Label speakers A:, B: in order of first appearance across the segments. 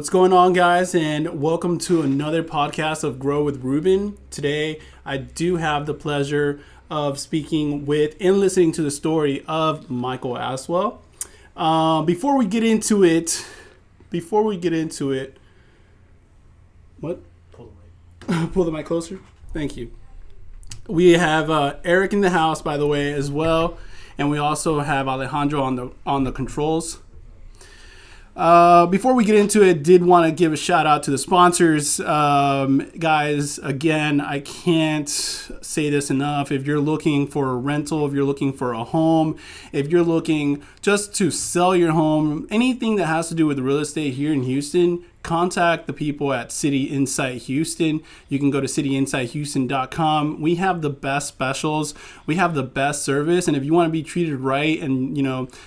A: What's going on, guys, and welcome to another podcast of Grow with Ruben. Today, I do have the pleasure of speaking with and listening to the story of Michael Aswell. Before we get into it, what? Pull the mic closer. Thank you. We have Eric in the house, by the way, as well, and we also have Alejandro on the controls. Before we get into it, did want to give a shout out to the sponsors. Guys, again, I can't say this enough. If you're looking for a rental, if you're looking for a home, if you're looking just to sell your home, anything that has to do with real estate here in Houston, contact the people at City Insight Houston. You can go to cityinsighthouston.com. We have the best specials. We have the best service. And if you want to be treated right and,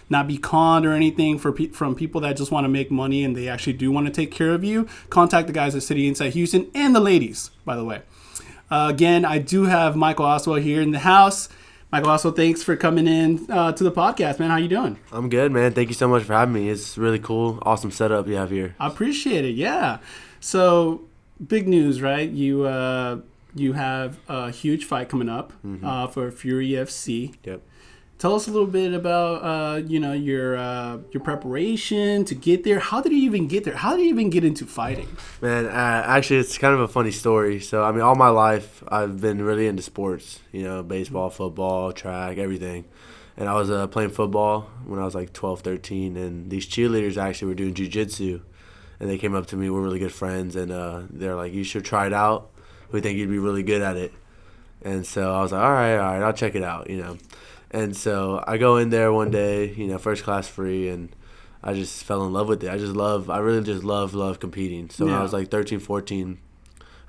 A: not be conned or anything from people that just want to make money and they actually do want to take care of you, contact the guys at City Insight Houston and the ladies, by the way. Again, I do have Michael Aswell here in the house. Michael, also thanks for coming in to the podcast, man. How you doing?
B: I'm good, man. Thank you so much for having me. It's really cool. Awesome setup you have here.
A: I appreciate it. Yeah. So, big news, right? You have a huge fight coming up for Fury FC.
B: Yep.
A: Tell us a little bit about your preparation to get there. How did you even get there? How did you even get into fighting?
B: Man, actually, it's kind of a funny story. So, all my life, I've been really into sports. Baseball, football, track, everything. And I was playing football when I was like 12, 13. And these cheerleaders actually were doing jiu-jitsu. And they came up to me. We're really good friends. And they're like, you should try it out. We think you'd be really good at it. And so I was like, all right, I'll check it out, And so I go in there one day, first class free, and I just fell in love with it. I really just love competing. So when I was like 13, 14,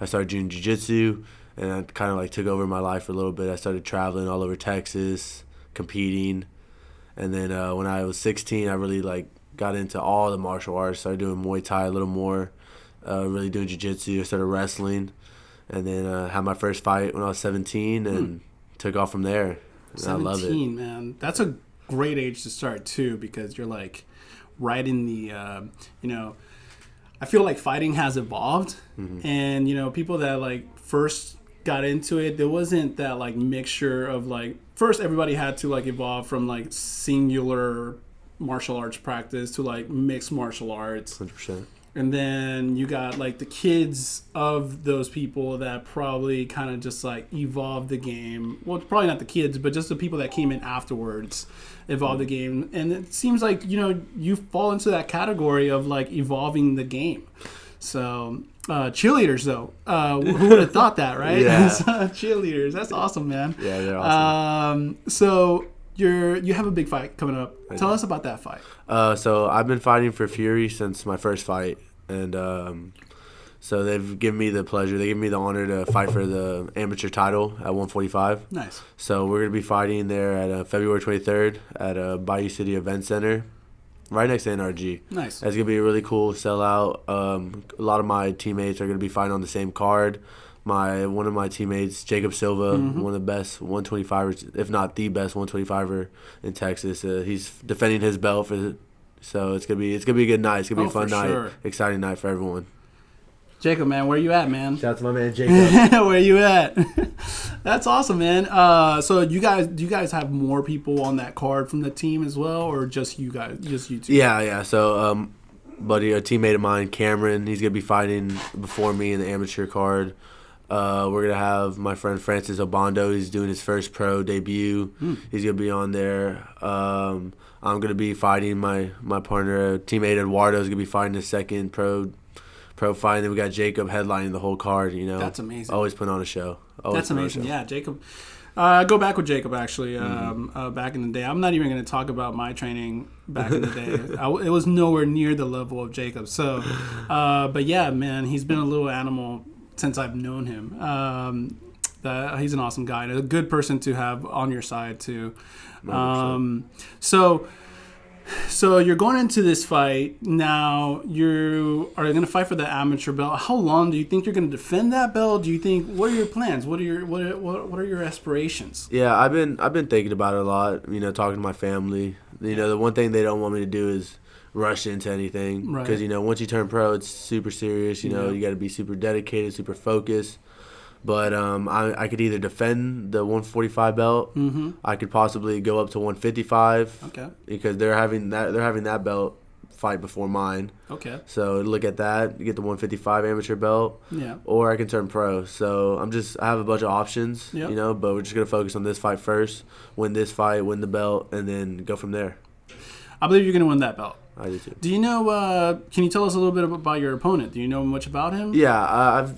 B: I started doing jiu-jitsu, and I kind of like took over my life for a little bit. I started traveling all over Texas, competing. And then when I was 16, I really like got into all the martial arts. Started doing Muay Thai a little more, really doing jiu-jitsu. I started wrestling, and then had my first fight when I was 17 and took off from there.
A: 17,
B: I love it.
A: Man. That's a great age to start, too, because you're, like, right in the, I feel like fighting has evolved. Mm-hmm. And, people that, like, first got into it, there wasn't that, like, mixture of, like, first everybody had to, like, evolve from, like, singular martial arts practice to, like, mixed martial arts.
B: 100%.
A: And then you got, like, the kids of those people that probably kind of just, like, evolved the game. Well, probably not the kids, but just the people that came in afterwards evolved the game. And it seems like, you fall into that category of, like, evolving the game. So, cheerleaders, though. Who would have thought that, right?
B: Yeah.
A: Cheerleaders. That's awesome, man.
B: Yeah, they're awesome.
A: So, you have a big fight coming up. Tell us about that fight.
B: So I've been fighting for Fury since my first fight, and so they've given me the pleasure. They gave me the honor to fight for the amateur title at 145.
A: Nice. So
B: we're gonna be fighting there at February 23rd at Bayou City Event Center, right next to NRG.
A: Nice.
B: It's gonna be a really cool sellout. A lot of my teammates are gonna be fighting on the same card. One of my teammates, Jacob Silva, one of the best 125ers, if not the best 125er in Texas. He's defending his belt so it's gonna be a good night. It's gonna be a fun night, sure. Exciting night for everyone.
A: Jacob, man, where you at, man?
B: Shout out to my man Jacob.
A: Where you at? That's awesome, man. So do you guys have more people on that card from the team as well, or just you guys, just you two?
B: Yeah. So, buddy, a teammate of mine, Cameron, he's gonna be fighting before me in the amateur card. We're going to have my friend Francis Obando. He's doing his first pro debut. He's going to be on there. I'm going to be fighting my partner, teammate Eduardo is going to be fighting his second pro fight. And then we got Jacob headlining the whole card, That's amazing. Always put on a show.
A: That's amazing. Yeah, Jacob. I go back with Jacob, actually, back in the day. I'm not even going to talk about my training back in the day. It was nowhere near the level of Jacob. So, but yeah, man, he's been a little animal since I've known him. He's an awesome guy and a good person to have on your side too. So you're going into this fight now. You are going to fight for the amateur belt. How long do you think you're going to defend that belt? Do you think, what are your plans? What are your aspirations?
B: Yeah, I've been thinking about it a lot. Talking to my family. The one thing they don't want me to do is rush into anything.
A: Right.
B: Because, once you turn pro, it's super serious. You
A: Yeah.
B: got to be super dedicated, super focused. But I could either defend the 145 belt.
A: Mm-hmm.
B: I could possibly go up to 155.
A: Okay.
B: Because they're having that belt fight before mine.
A: Okay.
B: So look at that. You get the 155 amateur belt.
A: Yeah.
B: Or I can turn pro. So I have a bunch of options.
A: Yep.
B: But we're just gonna focus on this fight first. Win this fight, win the belt, and then go from there.
A: I believe you're going to win that belt.
B: I do too.
A: Do you know, can you tell us a little bit about your opponent? Do you know much about him?
B: Yeah,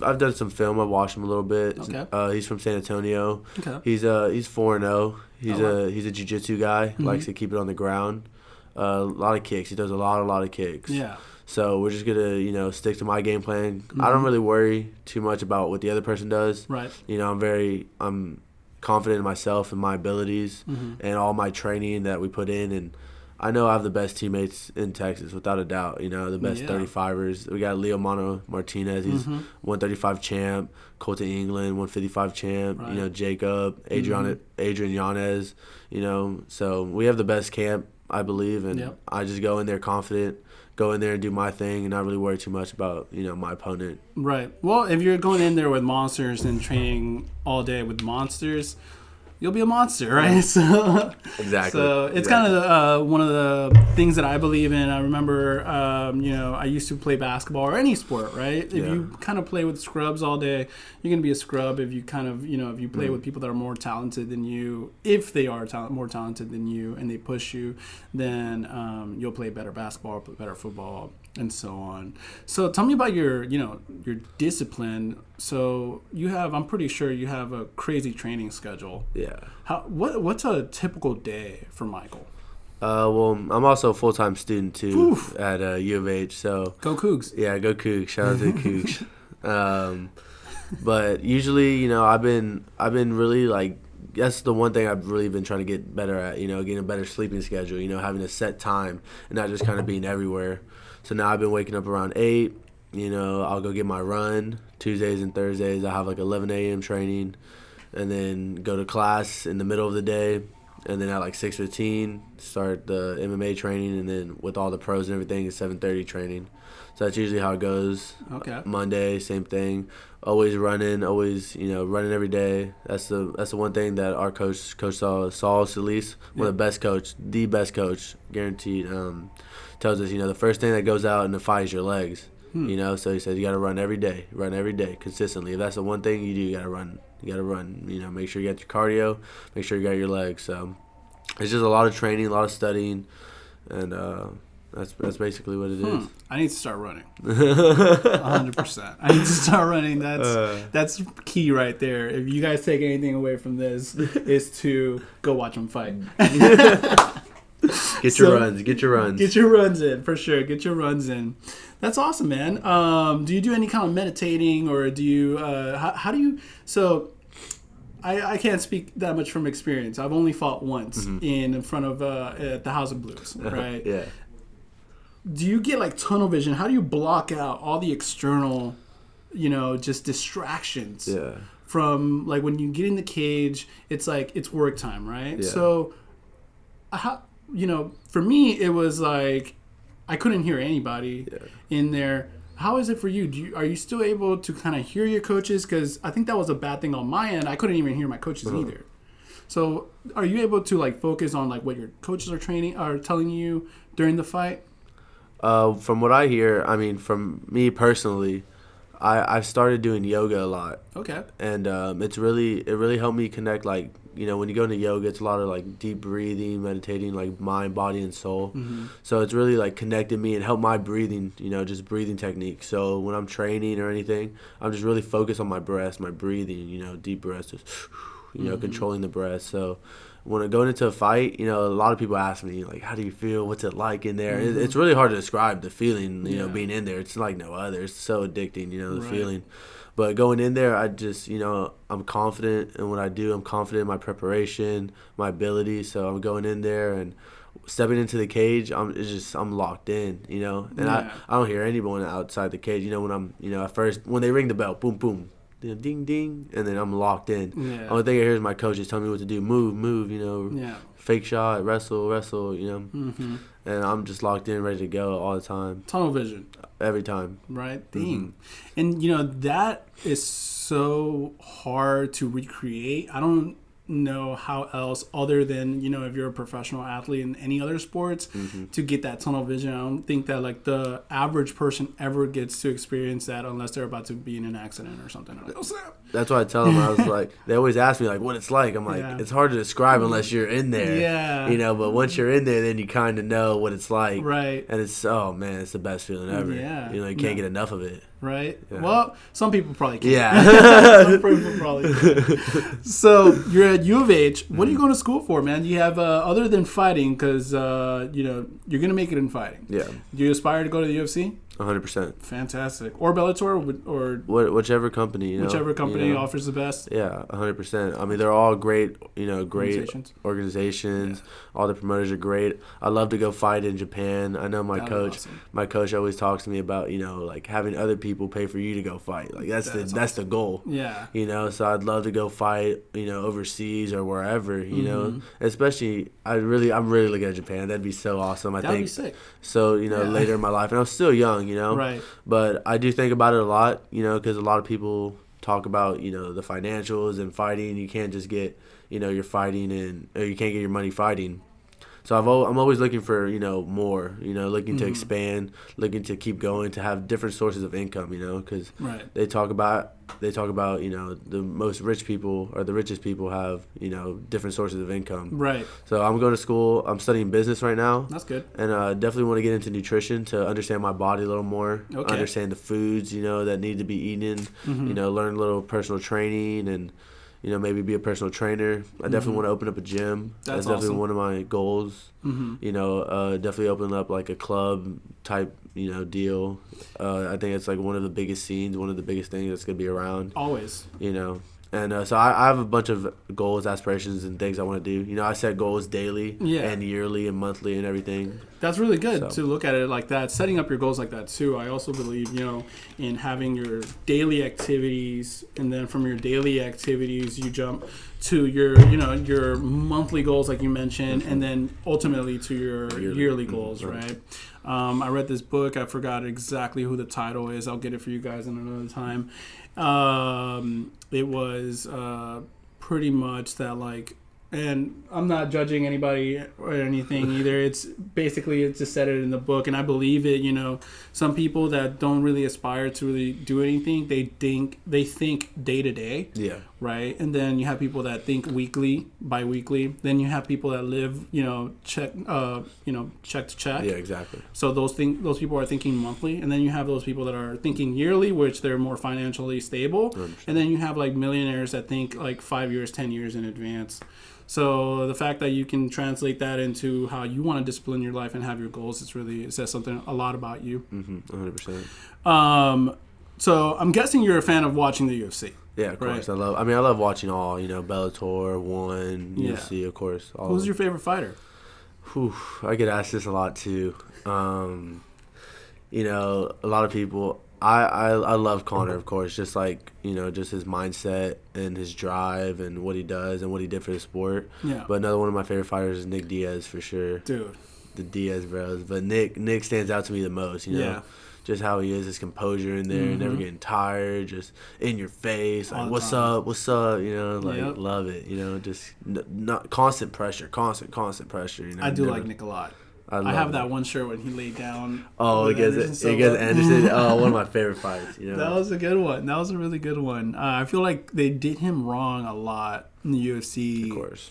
B: I've done some film. I've watched him a little bit.
A: Okay.
B: He's from San Antonio.
A: Okay.
B: He's 4-0. He's
A: wow.
B: He's a jiu-jitsu guy.
A: Mm-hmm.
B: Likes to keep it on the ground. A lot of kicks. He does a lot of kicks.
A: Yeah.
B: So we're just gonna stick to my game plan.
A: Mm-hmm.
B: I don't really worry too much about what the other person does.
A: Right.
B: I'm confident in myself and my abilities
A: Mm-hmm.
B: and all my training that we put in, and I know I have the best teammates in Texas without a doubt. The best
A: Yeah.
B: 35ers. We got Leo Mono Martinez. He's
A: Mm-hmm.
B: 135 champ. Colton England 155 champ.
A: Right.
B: Jacob Adrian Yanez. So we have the best camp, I believe, and
A: Yep.
B: I just go in there confident. Go in there and do my thing and not really worry too much about, my opponent.
A: Right. Well, if you're going in there with monsters and training all day with monsters, you'll be a monster, right? So
B: Exactly.
A: So it's kind of one of the things that I believe in. I remember, I used to play basketball or any sport, right? If you kind of play with scrubs all day, you're going to be a scrub. If you kind of, if you play with people that are more talented than you, if they are more talented than you and they push you, then you'll play better basketball, better football, and so on. So tell me about your discipline. So I'm pretty sure you have a crazy training schedule.
B: Yeah.
A: What's a typical day for Michael?
B: Well, I'm also a full-time student too.
A: Oof.
B: At U of H. So
A: Go Cougs.
B: yeah, go Cougs. Shout out to the Cougs. But usually, I've been really that's the one thing I've really been trying to get better at. Getting a better sleeping schedule. Having a set time and not just kind of being everywhere. So now I've been waking up around 8. I'll go get my run. Tuesdays and Thursdays I have 11 a.m. training, and then go to class in the middle of the day, and then at 6:15 start the MMA training, and then with all the pros and everything it's 7:30 training. So that's usually how it goes.
A: Okay.
B: Monday, same thing. Always running, running every day. That's the one thing that our coach Saul Solis, one of the best coach, guaranteed, tells us, the first thing that goes out in the fight is your legs. So he said you got to run every day, consistently. If that's the one thing you do, you got to run. Make sure you got your cardio, make sure you got your legs. So it's just a lot of training, a lot of studying, and that's basically what it is.
A: I need to start running. 100%. I need to start running. That's key right there. If you guys take anything away from this, is to go watch them fight.
B: Get your runs. Get your runs
A: in, for sure. Get your runs in. That's awesome, man. Do you do any kind of meditating, or do you, how do you, so I can't speak that much from experience. I've only fought once in front of, at the House of Blues, right?
B: Yeah.
A: Do you get tunnel vision? How do you block out all the external, just distractions?
B: Yeah.
A: From when you get in the cage, it's it's work time, right?
B: Yeah.
A: So, how, for me, it was I couldn't hear anybody in there. How is it for you? Are you still able to kind of hear your coaches? Because I think that was a bad thing on my end. I couldn't even hear my coaches either. So, are you able to focus on what your coaches are telling you during the fight?
B: From what I hear, from me personally, I've started doing yoga a lot.
A: Okay.
B: And it really helped me connect. When you go into yoga, it's a lot of deep breathing, meditating, mind, body, and soul.
A: Mm-hmm.
B: So it's really connected me and helped my breathing, just breathing technique. So when I'm training or anything, I'm just really focused on my breath, my breathing, deep breaths, just, controlling the breath. So when going into a fight, a lot of people ask me, how do you feel? What's it like in there?
A: Mm-hmm.
B: It's really hard to describe the feeling, being in there. It's like no other. It's so addicting, the feeling. But going in there, I just, I'm confident in what I do. I'm confident in my preparation, my ability. So I'm going in there and stepping into the cage. I'm locked in, and I don't hear anyone outside the cage. When I'm, at first, when they ring the bell, boom, boom, ding, ding, and then I'm locked in.
A: Yeah.
B: Only thing I hear is my coach is telling me what to do. Move,
A: Yeah.
B: fake shot, wrestle,
A: Mm-hmm.
B: and I'm just locked in, ready to go all the time.
A: Tunnel vision.
B: Every time.
A: Right? Dang. And, that is so hard to recreate. I don't know how else other than, if you're a professional athlete in any other sports to get that tunnel vision. I don't think that, like, the average person ever gets to experience that unless they're about to be in an accident or something. Like, oh, snap.
B: That's what I tell them. I was like, they always ask me, like, what it's like. I'm like, it's hard to describe unless you're in there.
A: Yeah.
B: But once you're in there, then you kind of know what it's like.
A: Right.
B: And it's, oh, man, it's the best feeling ever.
A: Yeah.
B: You can't get enough of it.
A: Right?
B: Yeah.
A: Well, some people probably can.
B: Yeah.
A: Some people probably can. So, you're at U of H. What are you going to school for, man? You have, other than fighting, because, you're going to make it in fighting.
B: Yeah.
A: Do you aspire to go to the UFC?
B: 100%.
A: Fantastic. Or Bellator, or
B: whichever company,
A: whichever company offers the best.
B: Yeah, 100%. I mean, they're all great, great
A: Yeah.
B: organizations. All the promoters are great. I love to go fight in Japan. I know my coach always talks to me about, like having other people pay for you to go fight. Like that's the goal.
A: Yeah.
B: So I'd love to go fight, overseas or wherever, Especially I'm really looking at Japan. That'd be so awesome. I think.
A: That'd be sick.
B: So, later in my life, and I'm still young,
A: Right.
B: But I do think about it a lot, because a lot of people talk about, the financials and fighting. You can't just get, you're fighting or you can't get your money fighting. So I'm always looking for, more, looking to expand, looking to keep going, to have different sources of income, because they talk about, the most rich people or the richest people have, different sources of income. Right. So I'm going to school. I'm studying business right now.
A: That's good.
B: And definitely want to get into nutrition to understand my body a little more, understand the foods, that need to be eaten, learn a little personal training and, maybe be a personal trainer. I definitely want to open up a gym. That's definitely awesome. One of my goals. Definitely open up like a club type, deal. I think it's like one of the biggest scenes, one of the biggest things that's going to be around. Always. And so I have a bunch of goals, aspirations, and things I want to do. I set goals daily and yearly and monthly and everything.
A: That's really good to look at it like that. Setting up your goals like that, too. I also believe, in having your daily activities, and then from your daily activities, you jump to your monthly goals, like you mentioned, and then ultimately to your yearly goals, right? I read this book. I forgot exactly who the title is. I'll get it for you guys in another time. It was pretty much that, like, and I'm not judging anybody or anything either. It's basically, it just said it in the book, and I believe it. Some people that don't really aspire to really do anything, they think day to day. Yeah. Right. And then you have people that think weekly, bi-weekly. Then you have people that live, check to check. Yeah, exactly. So those people are thinking monthly, and then you have those people that are thinking yearly, which they're more financially stable. And then you have like millionaires that think like 5 years, 10 years in advance. So the fact that you can translate that into how you want to discipline your life and have your goals, it says something a lot about you. 100%. So I'm guessing you're a fan of watching the UFC.
B: Yeah, of course. I love watching all, Bellator, One, UFC, of course.
A: Who's your favorite fighter?
B: I get asked this a lot too. A lot of people. I love Conor, of course, just like, just his mindset and his drive and what he does and what he did for the sport. Yeah. But another one of my favorite fighters is Nick Diaz, for sure. Dude. The Diaz bros. But Nick stands out to me the most, Yeah. Just how he is, his composure in there, never getting tired, just in your face, like, what's up, love it, just not constant pressure, constant pressure, I
A: do like Nick a lot. I have that one shirt when he laid down.
B: Oh, against Anderson. Oh, one of my favorite fights.
A: That was a good one. That was a really good one. I feel like they did him wrong a lot in the UFC. Of course.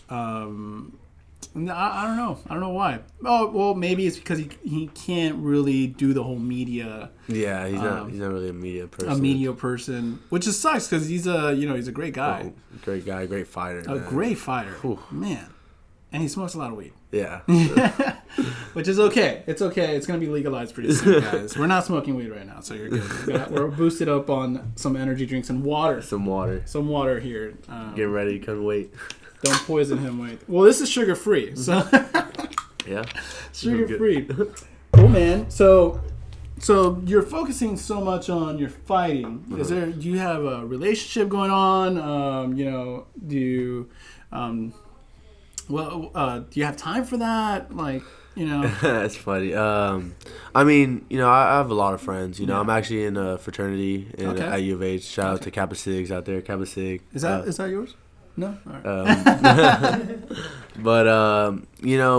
A: I don't know. I don't know why. Oh, well, maybe it's because he can't really do the whole media. Yeah, he's not really a media person. Which just sucks because he's a great guy.
B: Great guy, great fighter.
A: Great fighter, man. And he smokes a lot of weed. Yeah. Which is okay. It's okay. It's going to be legalized pretty soon, guys. We're not smoking weed right now, so you're good. We're boosted up on some energy drinks and water. Some water here.
B: Get ready. Couldn't wait.
A: Don't poison him. Wait. Well, this is sugar-free. So
B: yeah.
A: Sugar-free. Cool, man. So So you're focusing so much on your fighting. Do you have a relationship going on? Do you, do you have time for that?
B: That's funny. I mean, I have a lot of friends. I'm actually in a fraternity at U of H. Shout out to Kappa Sigs out there, Kappa Sig.
A: Is that yours? No? All
B: right. But,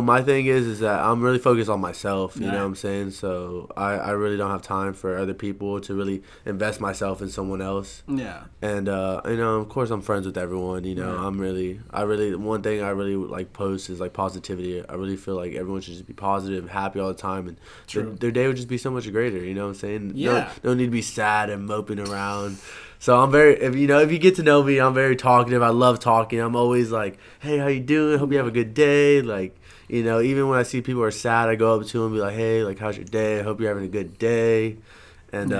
B: my thing is that I'm really focused on myself, you know what I'm saying? So I really don't have time for other people to really invest myself in someone else.
A: Yeah.
B: And, of course I'm friends with everyone, one thing I really like post is like positivity. I really feel like everyone should just be positive, happy all the time, and their day would just be so much greater, you know what I'm saying?
A: Yeah.
B: No need to be sad and moping around. So I'm very, if you get to know me, I'm very talkative. I love talking. I'm always like, hey, how you doing? Hope you have a good day. Like, even when I see people are sad, I go up to them and be like, hey, like, how's your day? I hope you're having a good day. And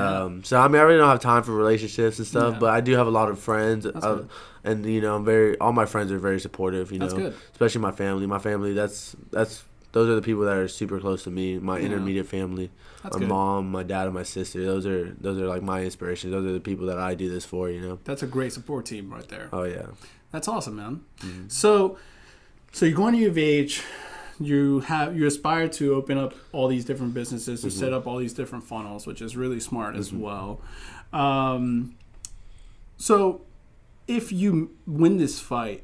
B: so I really don't have time for relationships and stuff, but I do have a lot of friends. And all my friends are very supportive.
A: That's good.
B: Especially my family. My family, those are the people that are super close to me. My intermediate family.
A: That's
B: my
A: good.
B: Mom, my dad, and my sister. Those are like my inspirations. Those are the people that I do this for.
A: That's a great support team right there.
B: Oh yeah.
A: That's awesome, man. Mm-hmm. So you're going to U of H. You aspire to open up all these different businesses, to set up all these different funnels, which is really smart as well. So if you win this fight,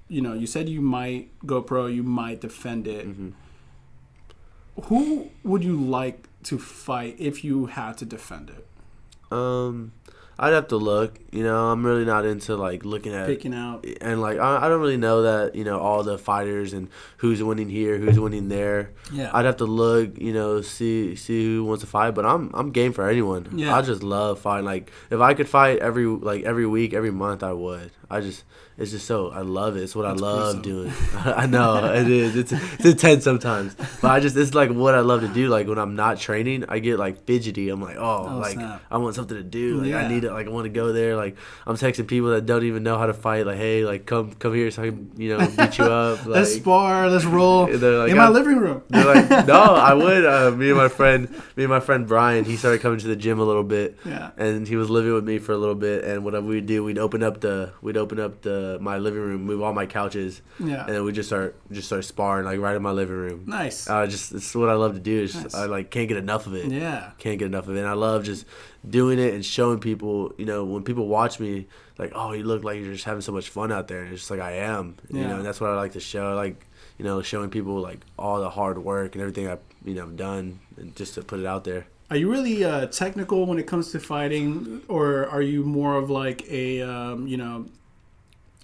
A: you said you might go pro, you might defend it. Who would you like to fight if you had to defend it?
B: I'd have to look. I'm really not into like looking at
A: picking out,
B: and like I don't really know that all the fighters and who's winning here, who's winning there.
A: Yeah,
B: I'd have to look. See who wants to fight, but I'm game for anyone.
A: Yeah,
B: I just love fighting. Like if I could fight every week, every month, I would. It's just so I love it. It's what I love doing. I know it is. It's intense sometimes, but it's like what I love to do. Like when I'm not training, I get like fidgety. I'm like, snap. I want something to do. Like I need it. Like I want to go there. Like I'm texting people that don't even know how to fight. Like hey, like come here so I can beat you up. Like,
A: let's spar. Let's roll.
B: Like,
A: in my living room.
B: They're like, no, I would. Me and my friend Brian. He started coming to the gym a little bit.
A: Yeah.
B: And he was living with me for a little bit. And what we'd do, we'd open up my living room, move all my couches, and then we just start sparring like right in my living room.
A: Nice.
B: It's what I love to do.
A: Nice.
B: I like can't get enough of it.
A: Yeah.
B: Can't get enough of it. And I love just doing it and showing people. When people watch me, like, oh, you look like you're just having so much fun out there. And it's just like I am. And that's what I like to show. I like showing people like all the hard work and everything I've done, and just to put it out there.
A: Are you really technical when it comes to fighting, or are you more of like a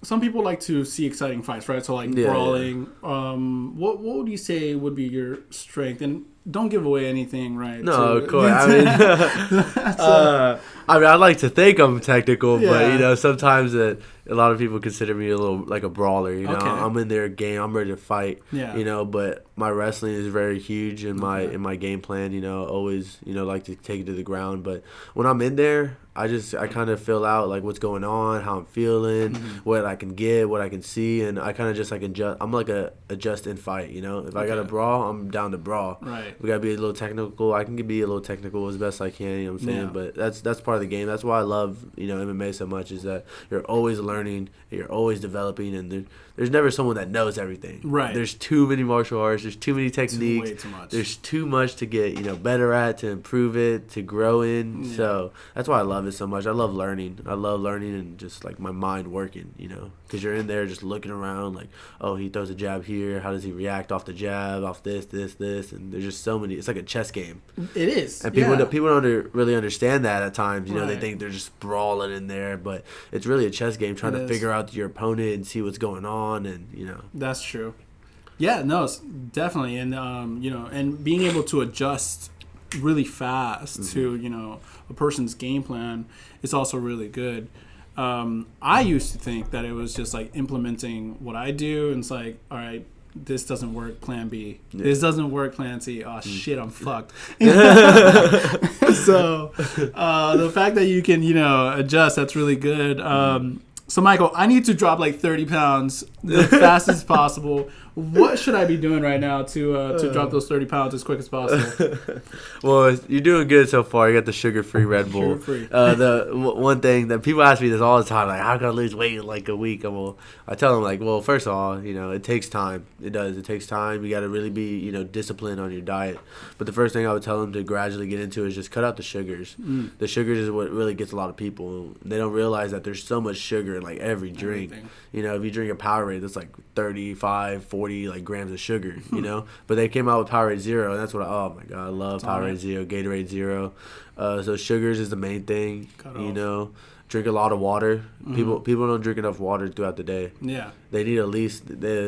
A: some people like to see exciting fights, right? So like brawling. Yeah. What would you say would be your strength? And don't give away anything, right?
B: No, of course. I like to think I'm technical, but sometimes a lot of people consider me a little like a brawler. Okay. I'm in their game. I'm ready to fight. Yeah. But my wrestling is very huge in my game plan. Always like to take it to the ground. But when I'm in there, I kind of feel out like what's going on, how I'm feeling, what I can get, what I can see, and I kind of just like adjust. I'm like a adjust and fight. If I got to brawl, I'm down to brawl.
A: Right.
B: We gotta be a little technical. I can be a little technical as best I can. You know what I'm saying? Yeah. But that's part of the game. That's why I love MMA so much, is that you're always learning, you're always developing, and there's never someone that knows everything.
A: Right.
B: There's too many martial arts. There's too many techniques.
A: Way too much.
B: There's too much to get better at, to improve it, to grow in. Yeah. So that's why I love it so much. I love learning. And just like my mind working. Because you're in there just looking around like, oh, he throws a jab here. How does he react off the jab? Off this, and there's just so many. It's like a chess game.
A: It is.
B: And people don't really understand that at times. They think they're just brawling in there, but it's really a chess game, trying to figure out your opponent and see what's going on. And
A: that's true. Yeah, no, it's definitely. And and being able to adjust really fast to a person's game plan is also really good. I used to think that it was just like implementing what I do, and it's like, all right, this doesn't work, plan B. Yeah. This doesn't work, plan C. Oh, shit, I'm fucked. So the fact that you can, adjust, that's really good. So, Michael, I need to drop like 30 pounds the fastest possible. What should I be doing right now to drop those 30 pounds as quick as possible?
B: Well, you're doing good so far. You got the sugar-free Red Bull.
A: Sugar-free.
B: One thing that people ask me this all the time, like, how can I lose weight in like a week? I tell them, like, well, first of all, it takes time. It does. It takes time. You got to really be, disciplined on your diet. But the first thing I would tell them to gradually get into is just cut out the sugars. The sugars is what really gets a lot of people. They don't realize that there's so much sugar in like every drink.
A: Everything.
B: If you drink a Powerade, that's like 35, 40 like grams of sugar, But they came out with Powerade Zero, and that's what oh my God, I love Powerade Zero, Gatorade Zero. So sugars is the main thing, Drink a lot of water. People don't drink enough water throughout the day.
A: Yeah.
B: They need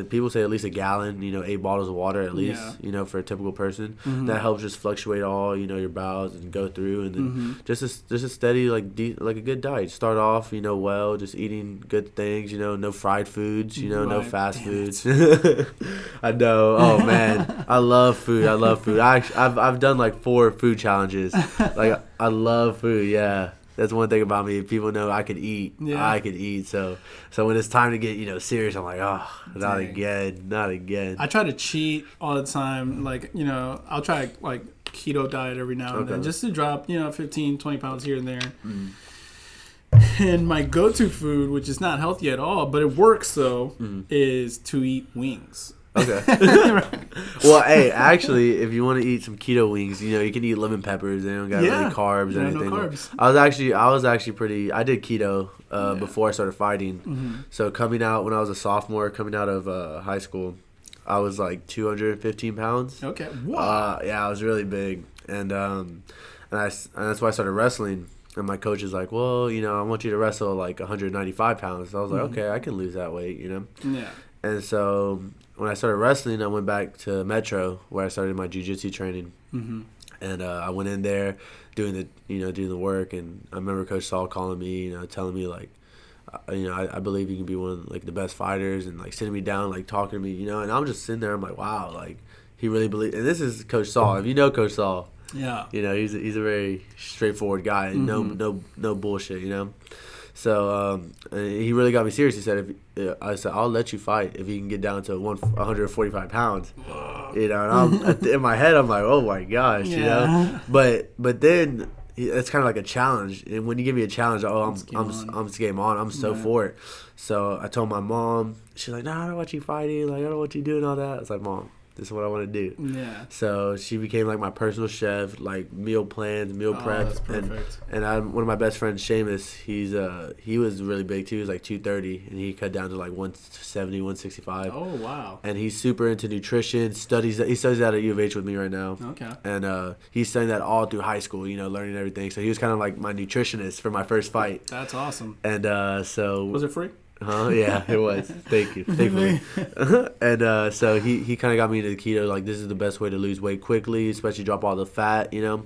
B: people say at least a gallon, 8 bottles of water at least, for a typical person. That helps just fluctuate all, your bowels and go through. And then just a steady, like a good diet. Start off, well, just eating good things, no fried foods, no fast foods. I know. Oh, man. I love food. I've done like 4 food challenges. Like, I love food, yeah. That's one thing about me. People know I can eat. Yeah. I can eat. So when it's time to get, serious, I'm like, oh, not again.
A: I try to cheat all the time. Like, I'll try like keto diet every now and then just to drop, 15, 20 pounds here and there. And my go-to food, which is not healthy at all, but it works though, is to eat wings.
B: Okay. Well, hey, actually, if you want to eat some keto wings, you can eat lemon peppers. They don't got really carbs or anything. No carbs. I was actually I did keto before I started fighting. So coming out when I was a sophomore, coming out of high school, I was like 215 pounds.
A: Okay. Wow.
B: Yeah, I was really big, and that's why I started wrestling. And my coach is like, well, I want you to wrestle like 195 pounds. So I was like, okay, I can lose that weight,
A: Yeah.
B: And so when I started wrestling, I went back to Metro where I started my jiu-jitsu training, and I went in there doing the work. And I remember Coach Saul calling me, telling me like, I believe you can be one of like the best fighters, and like sitting me down, like talking to me, And I'm just sitting there, I'm like, wow, like he really believes. And this is Coach Saul. If you know Coach Saul,
A: yeah,
B: he's a very straightforward guy, and no bullshit, So he really got me serious. He said, I said, I'll let you fight if you can get down to 145 pounds. And I'm, in my head, I'm like, oh my gosh, But then it's kind of like a challenge. And when you give me a challenge, I'm game on. I'm so for it. So I told my mom. She's like, no, I don't want you fighting. Like, I don't want you doing all that. I was like, Mom, this is what I want to do.
A: Yeah.
B: So she became like my personal chef, like meal plans, meal prep.
A: That's perfect.
B: And one of my best friends, Seamus, he was really big too. He was like 230, and he cut down to like 170, 165.
A: Oh wow.
B: And he's super into nutrition. He studies that at U of H with me right now.
A: Okay.
B: And he's studying that all through high school, learning everything. So he was kind of like my nutritionist for my first fight.
A: That's awesome.
B: And so
A: was it free?
B: Yeah, it was. Thank you. Thankfully. And so he kind of got me into the keto. Like, this is the best way to lose weight quickly, especially drop all the fat, Yeah.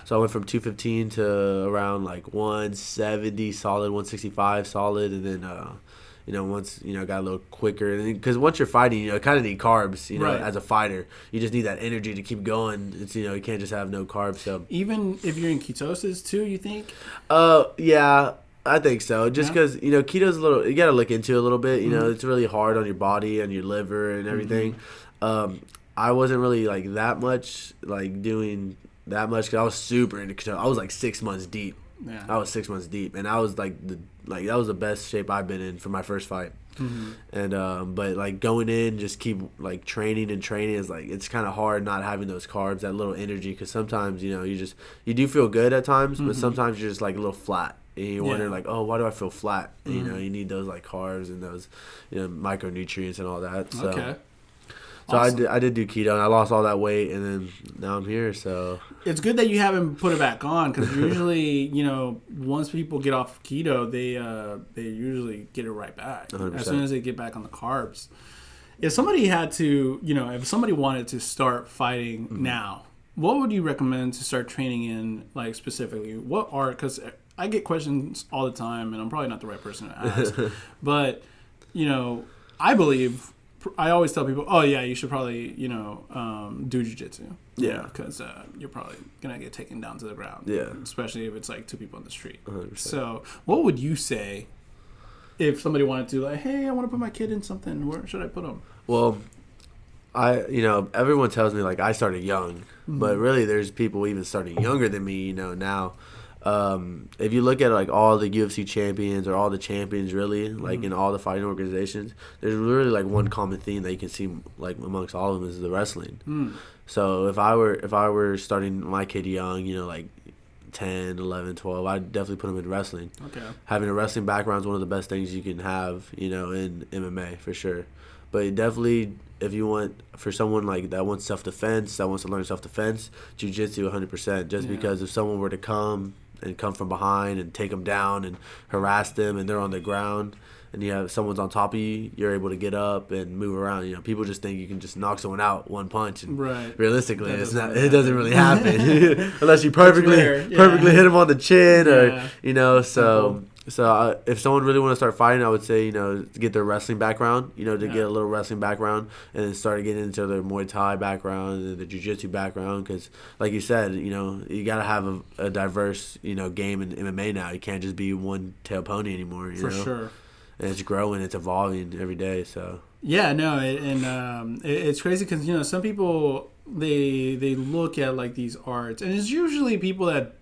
B: So I went from 215 to around like 170 solid, 165 solid, and then once got a little quicker, because once you're fighting, you kind of need carbs,
A: right.
B: As a fighter, you just need that energy to keep going. It's you can't just have no carbs. So
A: even if you're in ketosis too, you think?
B: Yeah. I think so. Just because, keto's you got to look into it a little bit. It's really hard on your body and your liver and everything. I wasn't really, that much, doing that much because I was super into keto. I was, 6 months deep.
A: Yeah.
B: I was 6 months deep. And I was, that was the best shape I've been in for my first fight. And, but, going in, just keep, training is, it's kind of hard not having those carbs, that little energy. Because sometimes, you do feel good at times, but sometimes you're just, a little flat. And you wonder, why do I feel flat? You you need those, carbs and those, micronutrients and all that. So,
A: okay.
B: So
A: awesome.
B: I did do keto, and I lost all that weight, and then now I'm here, so.
A: It's good that you haven't put it back on, because usually, once people get off keto, they usually get it right back
B: 100%.
A: As soon as they get back on the carbs. If somebody had to, if somebody wanted to start fighting now, what would you recommend to start training in, specifically? What are, because I get questions all the time, and I'm probably not the right person to ask. But, I always tell people, oh, yeah, you should probably, do jiu-jitsu.
B: Yeah.
A: Because you're probably going to get taken down to the ground.
B: Yeah.
A: Especially if it's, 2 people in the street.
B: 100%.
A: So what would you say if somebody wanted to, like, hey, I want to put my kid in something, where should I put him?
B: Well, everyone tells me like I started young, but really there's people even starting younger than me, now. If you look at like all the UFC champions or all the champions really, like in all the fighting organizations, there's really like one common theme that you can see like amongst all of them is the wrestling. So if I were starting my kid young, like 10, 11, 12, I'd definitely put him in wrestling.
A: Okay.
B: Having a wrestling background is one of the best things you can have, in MMA for sure. But definitely, if you want, for someone like that wants self-defense, that wants to learn self-defense, jiu-jitsu 100%. Just because if someone were to come from behind and take them down and harass them and they're on the ground and you have someone's on top of you, you're able to get up and move around. People just think you can just knock someone out one punch, and realistically, it doesn't really happen unless you perfectly hit them on the chin or So if someone really want to start fighting, I would say, to get their wrestling background, to get a little wrestling background and then start getting into their Muay Thai background and the Jiu-Jitsu background. Because, like you said, you got to have a diverse, game in MMA now. You can't just be one-tail pony anymore,
A: For sure.
B: And it's growing, it's evolving every day, so.
A: Yeah, no, it's crazy because, some people, they look at, like, these arts, and it's usually people that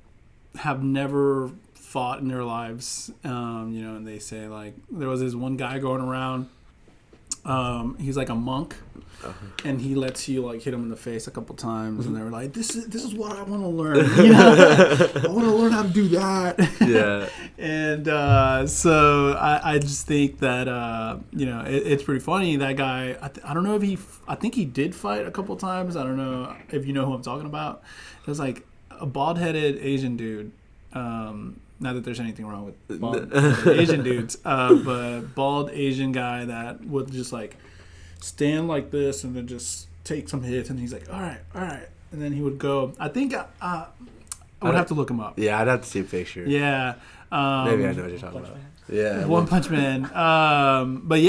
A: have never fought in their lives, and they say, like, there was this one guy going around, he's like a monk, and he lets you, like, hit him in the face a couple times, and they were like, this is what I want to learn, I want to learn how to do that.
B: Yeah.
A: And so I just think that it's pretty funny. That guy, I don't know if I think he did fight a couple times. I don't know if you know who I'm talking about. It was like a bald-headed Asian dude. Not that there's anything wrong with bald Asian dudes, but bald Asian guy that would just like stand like this and then just take some hits, and he's like, all right, and then he would go. I think I would have to look him up.
B: Yeah, I'd have to see a picture.
A: Yeah.
B: Maybe I know what you're talking about. Yeah,
A: One Punch Man. But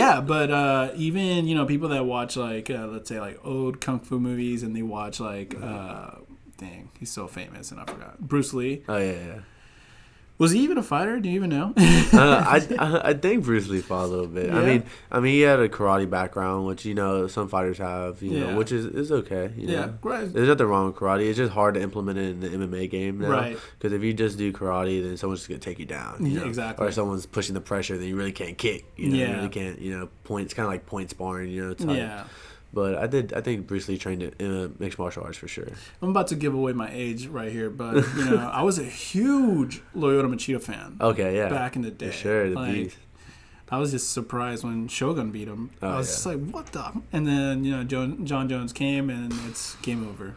A: even people that watch like let's say like old kung fu movies, and they watch like dang, he's so famous and I forgot, Bruce Lee.
B: Oh yeah.
A: Was he even a fighter? Do you even know?
B: I think Bruce Lee fought a little bit. Yeah. I mean, he had a karate background, which some fighters have, which is okay.
A: Yeah, right.
B: There's nothing wrong with karate. It's just hard to implement it in the MMA game now,
A: right?
B: Because if you just do karate, then someone's just gonna take you down.
A: Exactly.
B: Or someone's pushing the pressure, then you really can't kick. You really can't. Point. It's kind of like point sparring.
A: Yeah.
B: But I think Bruce Lee trained in mixed martial arts for sure.
A: I'm about to give away my age right here, but I was a huge Lyoto Machida fan.
B: Okay, yeah.
A: Back in the day,
B: for sure. The beast.
A: I was just surprised when Shogun beat him. I was just like, what the? And then John Jones came, and it's game over.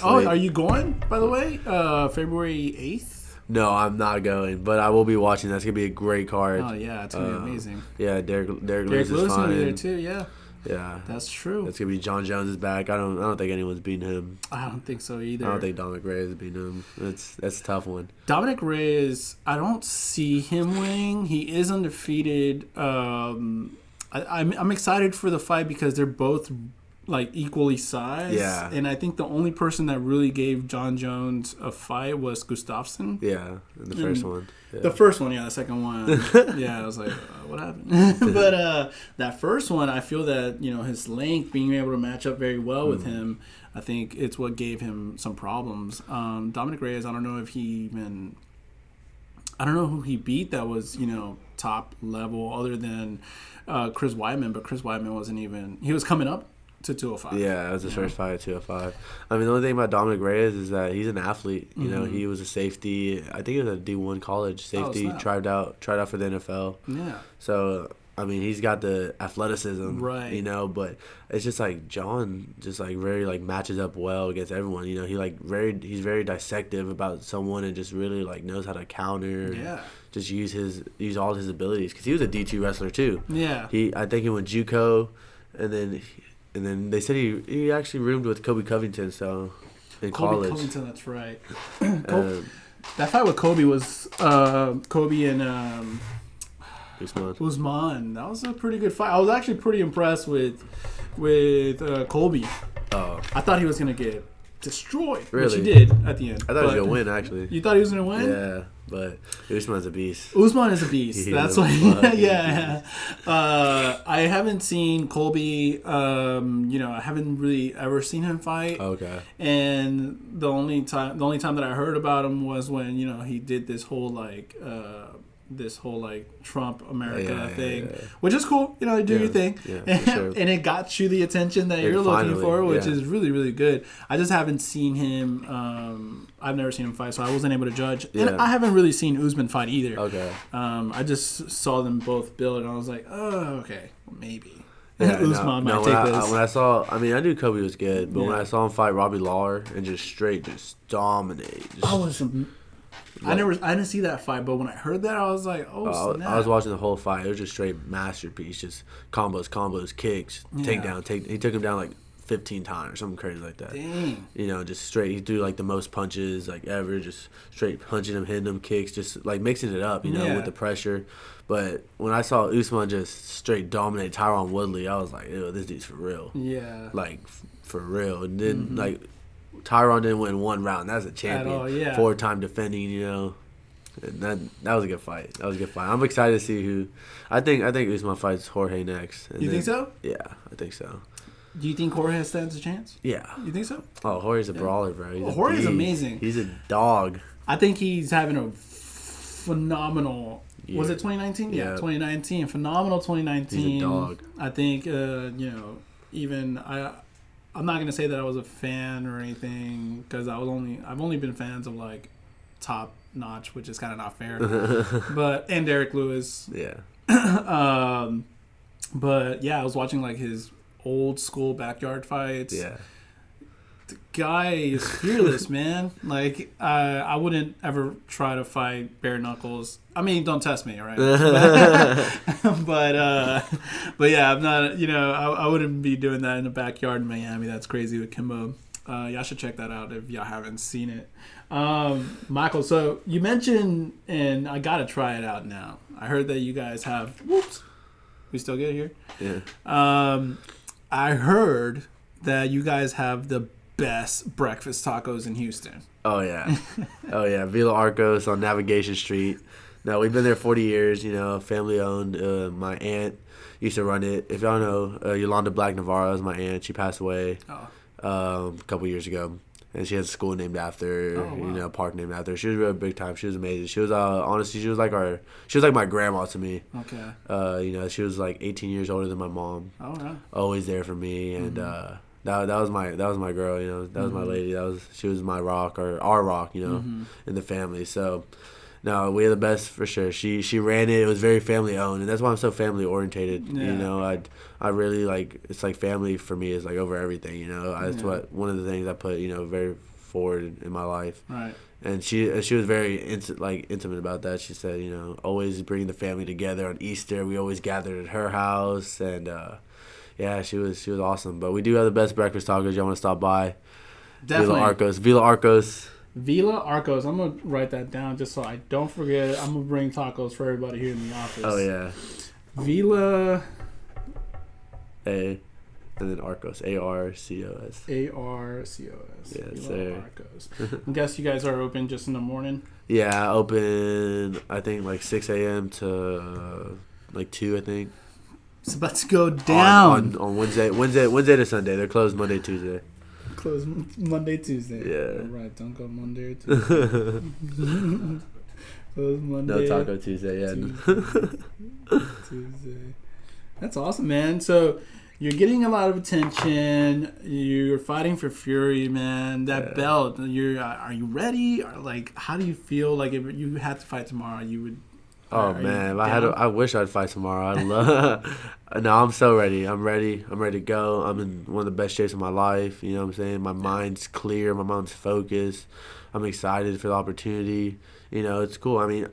A: Are you going? By the way, February 8th.
B: No, I'm not going, but I will be watching. That's gonna be a great card.
A: Oh yeah, it's gonna be amazing.
B: Yeah, Derek Lewis is fine.
A: Be there too. Yeah.
B: Yeah,
A: that's true.
B: It's gonna be John Jones is back. I don't think anyone's beating him.
A: I don't think so either.
B: I don't think Dominic Reyes is beating him. That's a tough one.
A: Dominic Reyes, I don't see him winning. He is undefeated. I'm excited for the fight because they're both like equally sized.
B: Yeah.
A: And I think the only person that really gave John Jones a fight was Gustafsson.
B: Yeah, the first one. Yeah.
A: The first one, the second one. Yeah, I was like, what happened? But that first one, I feel that, his length, being able to match up very well with him, I think it's what gave him some problems. Dominic Reyes, I don't know who he beat that was, top level other than Chris Weidman, but Chris Weidman wasn't even, he was coming up to 205.
B: Yeah, it was his first fight at 205. I mean, the only thing about Dominic Reyes is that he's an athlete. He was a safety. I think he was a D1 college safety. Tried out for the NFL.
A: Yeah.
B: So I mean, he's got the athleticism,
A: right?
B: But it's just like John, just like very like matches up well against everyone. He's very dissective about someone and just really like knows how to counter.
A: Yeah.
B: Just use all his abilities because he was a D2 wrestler too.
A: Yeah.
B: I think he went JUCO, and then they said he actually roomed with Kobe Covington, so in college.
A: Kobe Covington, that's right. That fight with Kobe was Kobe and Usman. That was a pretty good fight. I was actually pretty impressed with Colby.
B: Oh.
A: I thought he was gonna get destroyed.
B: Really?
A: Which he did at the end.
B: I thought he was going to win, actually.
A: You thought he was going to win?
B: Yeah, but Usman's a beast.
A: Usman is a beast. That's why. Yeah. I haven't seen Colby. I haven't really ever seen him fight.
B: Okay.
A: And the only time that I heard about him was when he did this whole Trump America thing, which is cool. Do your thing,
B: for sure.
A: And it got you the attention that you're looking for, which is really, really good. I just haven't seen him. I've never seen him fight, so I wasn't able to judge. And I haven't really seen Usman fight either.
B: Okay.
A: I just saw them both build, and I was like, oh, okay, maybe.
B: Yeah,
A: Usman might take this.
B: When I saw, I knew Kobe was good, but when I saw him fight Robbie Lawler and just dominate.
A: I didn't see that fight, but when I heard that, I was like, oh, snap.
B: I was watching the whole fight. It was just straight masterpiece. Just combos, kicks, takedown. He took him down like 15 times or something crazy like that.
A: Dang.
B: Just straight. He threw like the most punches like ever. Just straight punching him, hitting him, kicks, just like mixing it up, with the pressure. But when I saw Usman just straight dominate Tyron Woodley, I was like, ew, this dude's for real.
A: Yeah.
B: Like, for real. And then, Tyron didn't win one round. That's a champion.
A: At all,
B: 4-time defending, And that was a good fight. I'm excited to see who. I think Usman fights Jorge next.
A: You think so?
B: Yeah, I think so.
A: Do you think Jorge stands a chance?
B: Yeah.
A: You think so?
B: Oh, Jorge's a brawler, bro.
A: Jorge's amazing.
B: He's a dog.
A: I think he's having a phenomenal. Yeah. Was it 2019? Yeah, 2019. Phenomenal 2019.
B: He's a dog.
A: I think even I'm not gonna say that I was a fan or anything because I've only been fans of like Top Notch, which is kind of not fair. And Derek Lewis.
B: Yeah.
A: But yeah, I was watching like his old school backyard fights.
B: Yeah.
A: The guy is fearless, man. Like I wouldn't ever try to fight bare knuckles. I mean, don't test me, all right? but yeah, I'm not. I wouldn't be doing that in the backyard in Miami. That's crazy with Kimbo. Y'all should check that out if y'all haven't seen it. Michael, so you mentioned, and I gotta try it out now. I heard that you guys have. Whoops, we still get here.
B: Yeah.
A: I heard that you guys have the best breakfast tacos in Houston.
B: Oh yeah, Villa Arcos on Navigation Street. No, we've been there 40 years. Family owned. My aunt used to run it. If y'all know, Yolanda Black Navarro is my aunt. She passed away a couple years ago, and she has a school named after her. Park named after her. She was really big time. She was amazing. She was honestly, she was like my grandma to me.
A: Okay.
B: She was like 18 years older than my mom.
A: Oh yeah.
B: Always there for me, and that was my girl. That was my lady. She was my rock, or our rock. In the family. So. No, we are the best for sure. She ran it. It was very family owned, and that's why I'm so family orientated.
A: Yeah.
B: I really like, it's like family for me is like over everything. That's what one of the things I put very forward in my life.
A: Right.
B: And she was very intimate about that. She said always bring the family together on Easter. We always gathered at her house, and she was awesome. But we do have the best breakfast tacos. Y'all want to stop by?
A: Definitely.
B: Villa Arcos.
A: Villa Arcos. I'm going to write that down just so I don't forget. I'm going to bring tacos for everybody here in the office.
B: Oh, yeah.
A: Villa.
B: A. And then Arcos. A-R-C-O-S.
A: A-R-C-O-S.
B: Yeah,
A: Villa Arcos. I guess you guys are open just in the morning?
B: Yeah, open, I think, like 6 a.m. to 2, I think.
A: It's about to go down.
B: On Wednesday to Sunday. They're closed Monday, Tuesday.
A: Close Monday, Tuesday.
B: Yeah.
A: All right, don't go Monday or Tuesday. Close Monday.
B: No Taco Tuesday, yeah.
A: Tuesday. That's awesome, man. So you're getting a lot of attention. You're fighting for Fury, man. That belt. Are you ready? Or how do you feel? Like if you had to fight tomorrow, you would.
B: Oh man, I wish I'd fight tomorrow. No, I'm so ready. I'm ready to go. I'm in one of the best shapes of my life. You know what I'm saying? My mind's clear. My mind's focused. I'm excited for the opportunity. It's cool. I mean,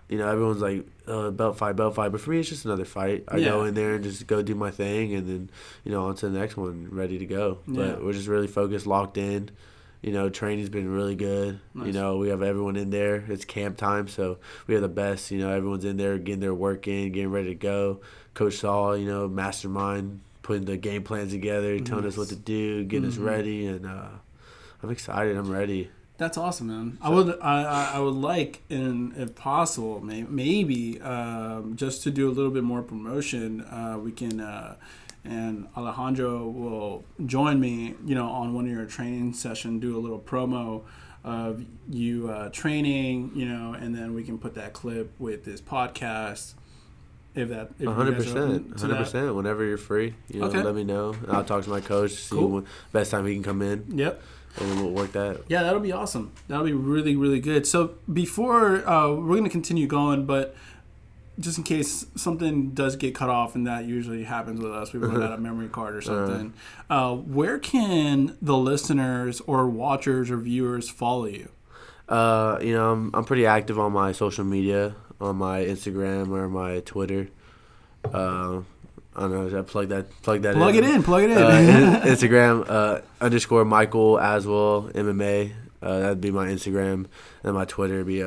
B: everyone's like, belt fight. But for me, it's just another fight. I go in there and just go do my thing, and then, on to the next one, ready to go. But we're just really focused, locked in. Training's been really good.
A: Nice.
B: We have everyone in there. It's camp time, so we have the best. Everyone's in there getting their work in, getting ready to go. Coach Saul, mastermind, putting the game plans together, telling us what to do, getting us ready, and I'm excited. I'm ready.
A: That's awesome, man. I would like, and if possible, maybe just to do a little bit more promotion, we can, and Alejandro will join me, on one of your training session, do a little promo of you training, and then we can put that clip with this podcast. If
B: 100%, 100%. Whenever you're free, let me know. I'll talk to my coach to see when best time he can come in.
A: Yep.
B: And then we'll work that.
A: Yeah, that'll be awesome. That'll be really, really good. So before we're going to continue going, but just in case something does get cut off, and that usually happens with us, we run out of memory card or something. Where can the listeners or watchers or viewers follow you?
B: I'm pretty active on my social media, on my Instagram or my Twitter. I don't know. Should I plug that in? Plug it in. Instagram _ Michael Aswell MMA. That'd be my Instagram, and my Twitter would be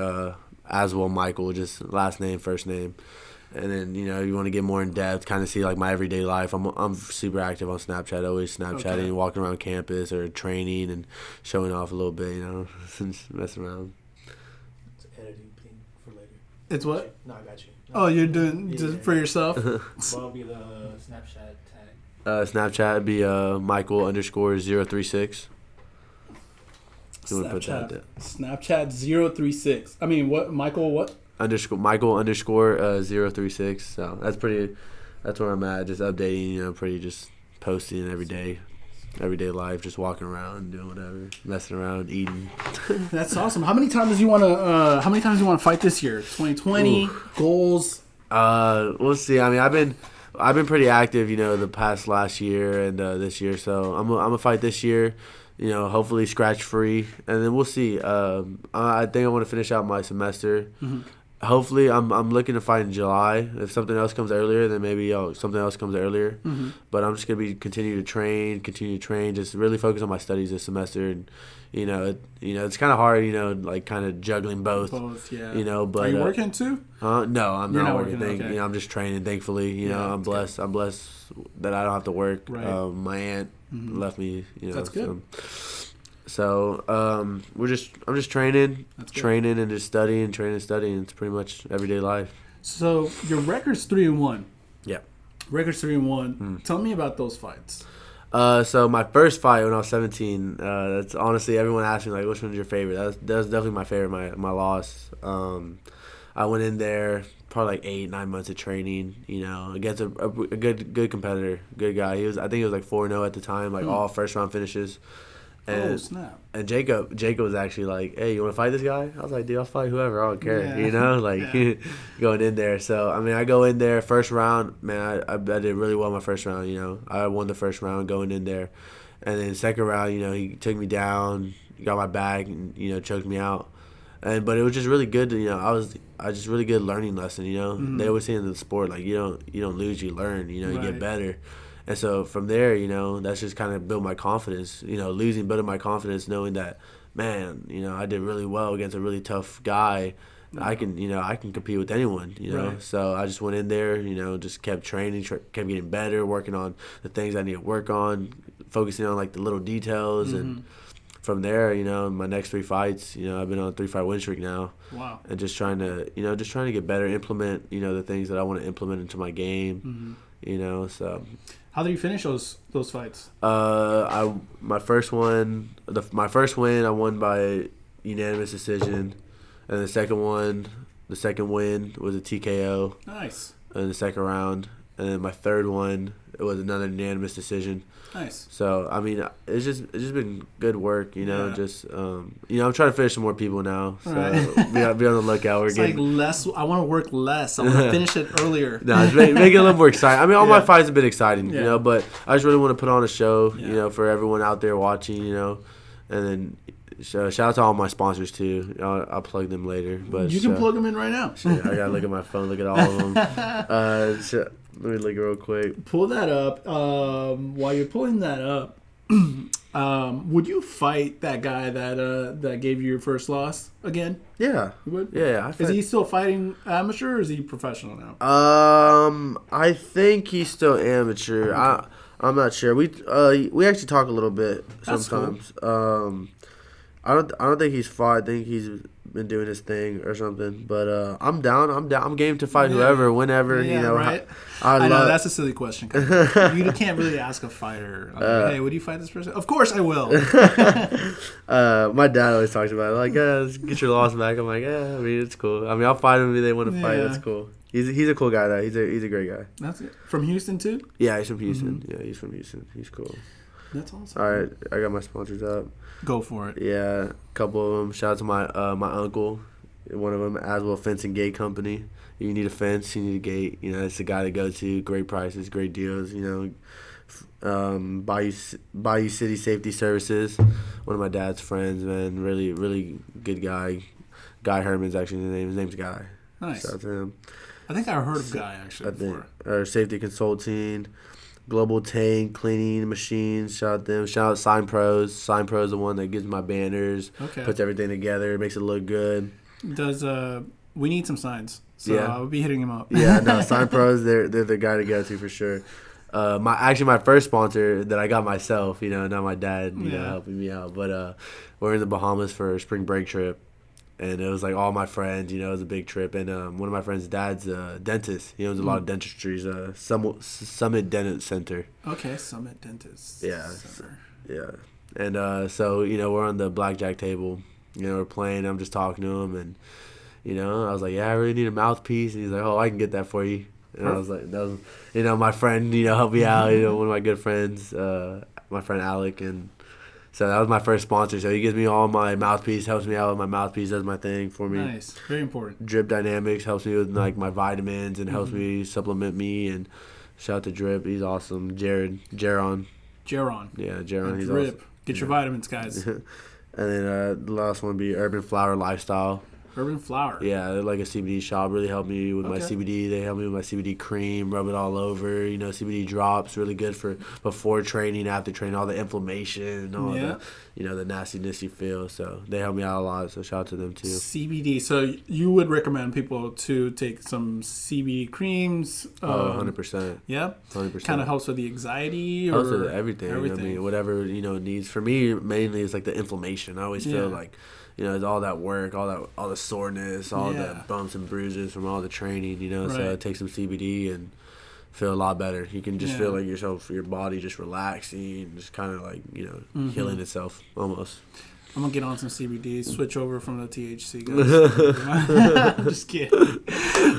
B: Aswell Michael, just last name, first name. And then you want to get more in depth, kind of see like my everyday life. I'm super active on Snapchat, always Snapchatting, walking around campus or training and showing off a little bit, just messing around.
C: It's editing thing for later.
A: It's what?
C: No, I got you.
A: Oh, you're doing just for yourself?
C: What'll be the Snapchat tag?
B: Snapchat would be Michael _036. You want to put that there?
A: Snapchat 036. I mean, what? Michael what?
B: Michael _ 036. So that's where I'm at. Just updating, pretty just posting everyday life, just walking around, doing whatever, messing around, eating.
A: That's awesome. How many times do you want to fight this year? 2020 goals.
B: We'll see. I mean, I've been pretty active, the last year and this year. So I'm gonna fight this year. Hopefully scratch free, and then we'll see. I think I want to finish out my semester. Mm-hmm. Hopefully, I'm looking to fight in July. If something else comes earlier, then maybe something else comes earlier. Mm-hmm. But I'm just gonna continue to train, just really focus on my studies this semester. And it's kind of hard, like kind of juggling both. Both, yeah. But
A: are you working too?
B: No, I'm not working.
A: Okay.
B: I'm just training. Thankfully, I'm blessed. I'm blessed that I don't have to work. Right. My aunt left me.
A: That's good.
B: So I'm just training and just studying. It's pretty much everyday life.
A: So your record's 3-1.
B: Yeah.
A: Record's 3-1. Tell me about those fights.
B: So my first fight when I was 17, that's honestly, everyone asked me like, which one's your favorite? That was definitely my favorite. My loss. I went in there probably like 8-9 months of training, against a good competitor, good guy. I think he was like 4-0 at the time, like all first round finishes. And,
A: snap.
B: And Jacob was actually like, hey, you want to fight this guy? I was like, dude, I'll fight whoever. I don't care. Going in there. So, I mean, I go in there, first round, man, I did really well my first round, I won the first round going in there. And then second round, he took me down, got my back, and, choked me out. But it was just really good to, I just really good learning lesson, Mm-hmm. They always say in the sport, like, you don't lose, you learn, you get better. And so from there, that's just kind of built my confidence. Losing built my confidence, knowing that, man, I did really well against a really tough guy. I can compete with anyone.
A: Right.
B: So I just went in there. Just kept training, kept getting better, working on the things I need to work on, focusing on like the little details, and from there, my next 3 fights, I've been on a 3-fight win streak now.
A: Wow.
B: And just trying to get better, implement, the things that I want to implement into my game. So.
A: How did you finish those fights?
B: My first win, I won by unanimous decision, and the second win was a TKO.
A: Nice.
B: In the second round, and then my third one, it was another unanimous decision.
A: Nice.
B: So I mean, it's just been good work, Yeah. I'm trying to finish some more people now. So be on the lookout. We're getting
A: like less. I want to work less. I want to finish it earlier.
B: No, it's make it a little more exciting. I mean, all my fights have been exciting, but I just really want to put on a show, for everyone out there watching, and then. So shout out to all my sponsors too. I'll plug them later. But
A: you can plug them in right now.
B: I gotta look at my phone, look at all of them. Let me look real quick.
A: Pull that up. While you're pulling that up, would you fight that guy that gave you your first loss again?
B: Yeah.
A: You would?
B: Yeah.
A: Is he still fighting amateur or is he professional now?
B: I think he's still amateur. I'm not sure. We actually talk a little bit sometimes. Cool. I don't think he's fought. I think he's been doing his thing or something. But I'm down. I'm game to fight whoever, whenever.
A: Yeah,
B: you know,
A: right. I know that's a silly question. You can't really ask a fighter, like, "Hey, would you fight this person?" Of course, I will.
B: My dad always talks about it. Like, get your loss back. I'm like, I mean, it's cool. I mean, I'll fight him if they want to fight. That's cool. He's a cool guy though. He's a great guy.
A: That's it. From Houston too?
B: Yeah, he's from Houston. Mm-hmm. Yeah, he's from Houston. He's cool.
A: That's awesome.
B: All right, I got my sponsors up.
A: Go for it.
B: Yeah, a couple of them. Shout out to my uncle. One of them, Aswell Fence and Gate Company. You need a fence, you need a gate. You know, it's the guy to go to. Great prices, great deals. You know, Bayou City Safety Services. One of my dad's friends, man. Really, really good guy. Guy Herman's actually his name. His name's Guy.
A: Nice.
B: Shout out to him.
A: I think I heard of Guy actually before.
B: Safety Consulting, Global Tank Cleaning Machines. Shout out them. Shout out Sign Pros. Sign Pros is the one that gives my banners. Okay. Puts everything together. Makes it look good.
A: We need some signs. So I'll be hitting him up.
B: Yeah, no, Sign Pros, they're the guy to go to for sure. My first sponsor that I got myself, you know, not my dad, you know, helping me out. But we're in the Bahamas for a spring break trip. And it was like all my friends, you know, it was a big trip. And one of my friends' dad's a dentist. He owns a lot of dentistries, Summit Dental Center.
A: Okay, Summit Dentist Center.
B: Yeah. And so, you know, we're on the blackjack table. You know, we're playing. I'm just talking to him. And, you know, I was like, yeah, I really need a mouthpiece. And he's like, oh, I can get that for you. And I was like, that was, you know, my friend, you know, helped me out. You know, one of my good friends, my friend Alec. And so that was my first sponsor. So he gives me all my mouthpiece, helps me out with my mouthpiece, does my thing for me.
A: Nice. Very important.
B: Drip Dynamics helps me with like my vitamins and helps me supplement me. And shout out to Drip. He's awesome. Jaron. Yeah, Jaron. He's
A: Drip.
B: Awesome.
A: Get your vitamins, guys.
B: And then the last one would be Urban Flower Lifestyle.
A: Urban Flower.
B: Yeah, they're like a CBD shop. Really helped me with my CBD. They help me with my CBD cream, rub it all over. You know, CBD drops, really good for before training, after training, all the inflammation and all the, you know, the nastiness you feel. So they help me out a lot. So shout out to them too.
A: CBD. So you would recommend people to take some CBD creams?
B: 100%.
A: Yeah?
B: 100%.
A: Kind of helps with the anxiety?
B: Helps with everything. You know what I mean, whatever, you know, it needs. For me, mainly it's like the inflammation. I always feel like, you know, it's all that work, all the soreness, all the bumps and bruises from all the training, you know. So take some CBD and feel a lot better. You can just feel like your body just relaxing, just kind of like, you know, healing itself almost.
A: I'm going to get on some CBD, switch over from the THC, guys. I'm just kidding.